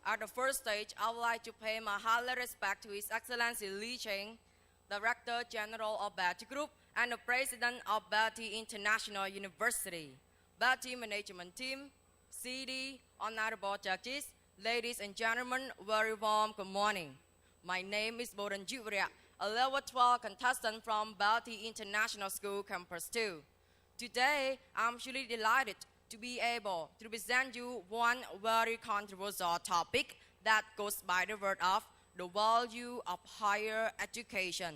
At the first stage, I would like to pay my highly respect to His Excellency Li Cheng, Director General of BELTEI Group and the President of BELTEI International University, BELTEI Management Team, CD, Honorable Judges, ladies and gentlemen, very warm good morning. My name is Boran Jivria, a level 12 contestant from BELTEI International School Campus 2. Today, I'm truly delighted to be able to present you one very controversial topic that goes by the word of the value of higher education.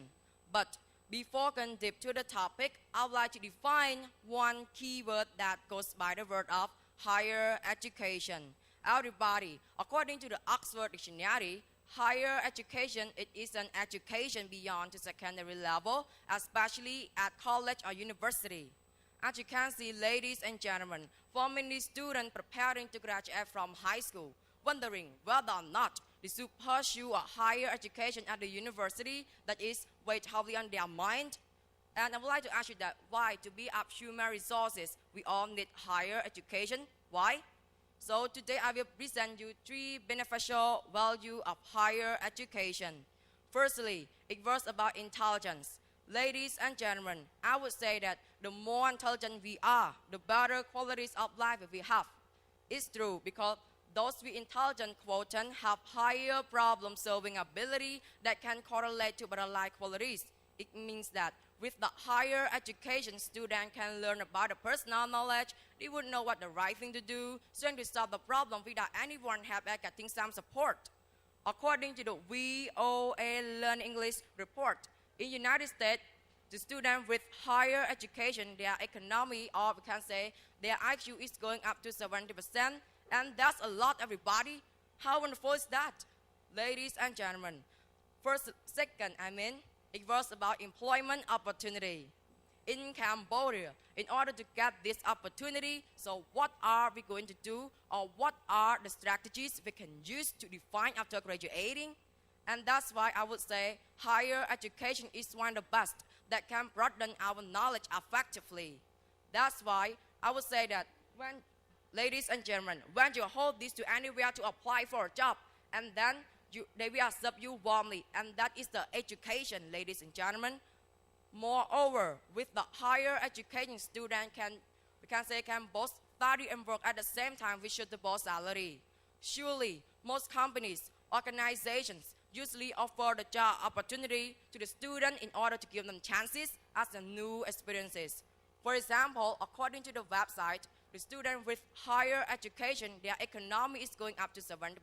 But before going deep to the topic, I would like to define one keyword that goes by the word of higher education. Everybody, according to the Oxford Dictionary, higher education, it is an education beyond the secondary level, especially at college or university. As you can see, ladies and gentlemen, for many students preparing to graduate from high school, wondering whether or not they should pursue a higher education at the university that is weighed heavily on their mind. And I would like to ask you that why, to be up human resources, we all need higher education. Why? So today I will present you 3 beneficial values of higher education. Firstly, it was about intelligence. Ladies and gentlemen, I would say that the more intelligent we are, the better qualities of life we have. It's true because those with intelligent quotient have higher problem-solving ability that can correlate to better life qualities. It means that with the higher education, students can learn about the personal knowledge. They would know what the right thing to do, so to solve the problem without anyone getting some support. According to the VOA Learn English report, in the United States, the students with higher education, their economy, or we can say their IQ is going up to 70%, and that's a lot, everybody. How wonderful is that? Ladies and gentlemen, second, it was about employment opportunity. In Cambodia, in order to get this opportunity, so what are we going to do, or what are the strategies we can use to define after graduating? And that's why I would say higher education is one of the best that can broaden our knowledge effectively. That's why I would say that when, ladies and gentlemen, when you hold this to anywhere to apply for a job, and then they will accept you warmly, and that is the education, ladies and gentlemen. Moreover, with the higher education, student can both study and work at the same time with suitable salary. Surely, most companies, organizations usually offer the job opportunity to the student in order to give them chances as a new experiences. For example, according to the website, the student with higher education, their economy is going up to 70%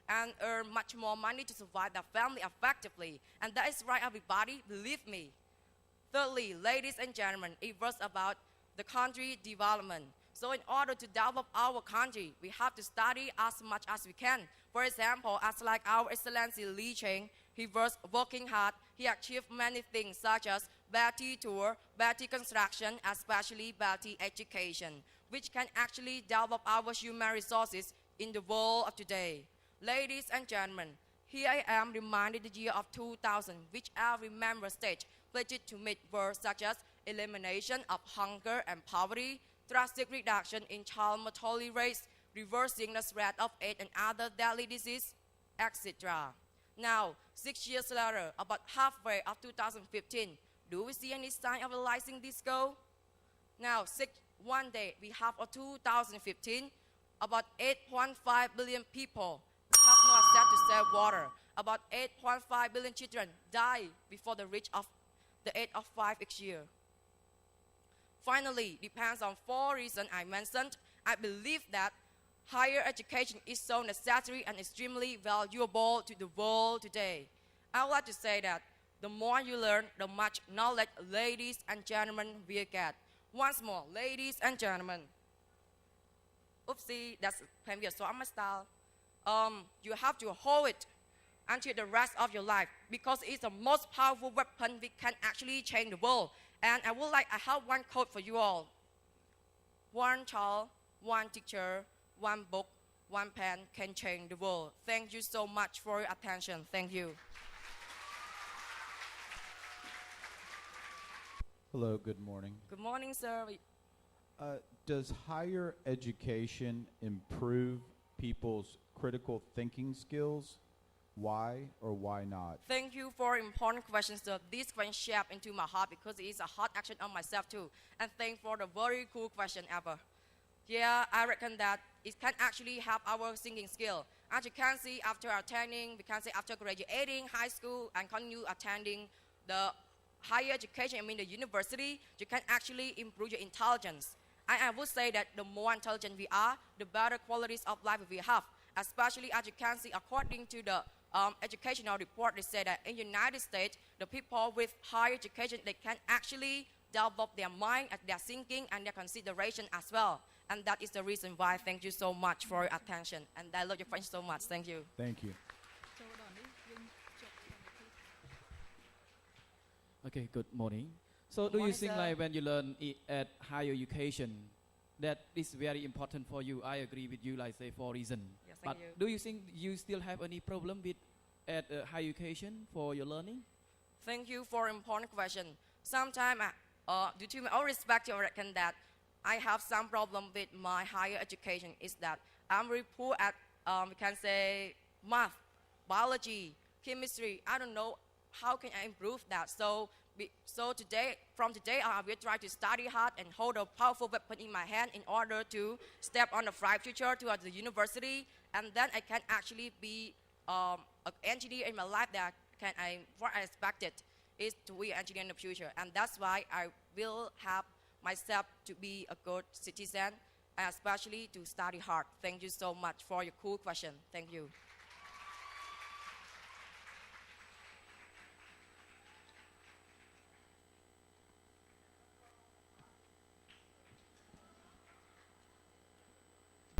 and earn much more money to survive their family effectively. And that is right, everybody, believe me. Thirdly, ladies and gentlemen, it was about the country development. So in order to develop our country, we have to study as much as we can. For example, as like our Excellency Li Cheng, he was working hard. He achieved many things such as BELTEI tour, BELTEI construction, especially BELTEI education, which can actually develop our human resources in the world of today. Ladies and gentlemen, here I am reminded the year of 2000, which every member state pledged to meet goals such as elimination of hunger and poverty, drastic reduction in child mortality rates, reversing the spread of AIDS and other deadly diseases, etc. Now, 6 years later, about halfway of 2015, do we see any sign of realizing this goal? Now, one day, we have a 2015, about 8.5 billion people have no access to safe water. About 8.5 billion children die before the reach of the age of 5 each year. Finally, depends on 4 reasons I mentioned. I believe that higher education is so necessary and extremely valuable to the world today. I would like to say that the more you learn, the much knowledge, ladies and gentlemen, will get. Once more, ladies and gentlemen. Oopsie, that's previous, so I'm my style. You have to hold it until the rest of your life because it's the most powerful weapon we can actually change the world. And I have one quote for you all. One child, one teacher, one book, one pen can change the world. Thank you so much for your attention. Thank you. Hello, good morning. Good morning, sir. Does higher education improve people's critical thinking skills? Why or why not? Thank you for important questions. So this question shaped into my heart because it is a hard action on myself too. And thank for the very cool question ever. Yeah, I reckon that it can actually help our singing skill. As you can see, after attending, we can say after graduating high school and continue attending the higher education, I mean the university, you can actually improve your intelligence. And I would say that the more intelligent we are, the better qualities of life we have. Especially as you can see, according to the educational report, they say that in the United States, the people with higher education, they can actually develop their mind and their thinking and their consideration as well. And that is the reason why. Thank you so much for your attention. And I love your French so much. Thank you. Thank you. Okay, good morning. So do you Morning, think sir. like when you learn at higher education, that is very important for you? I agree with you, like say for reason. Yes, But thank you. do you think you still have any problem with at higher education for your learning? Thank you for important question. Sometimes, due to my own respect, I reckon that I have some problem with my higher education. Is that I'm very poor at, we can say, math, biology, chemistry. I don't know how can I improve that. So today, from today, I will try to study hard and hold a powerful weapon in my hand in order to step on the bright future towards the university, and then I can actually be an engineer in my life. That what I expected is to be an engineer in the future, and that's why I will have myself to be a good citizen, and especially to study hard. Thank you so much for your cool question. Thank you.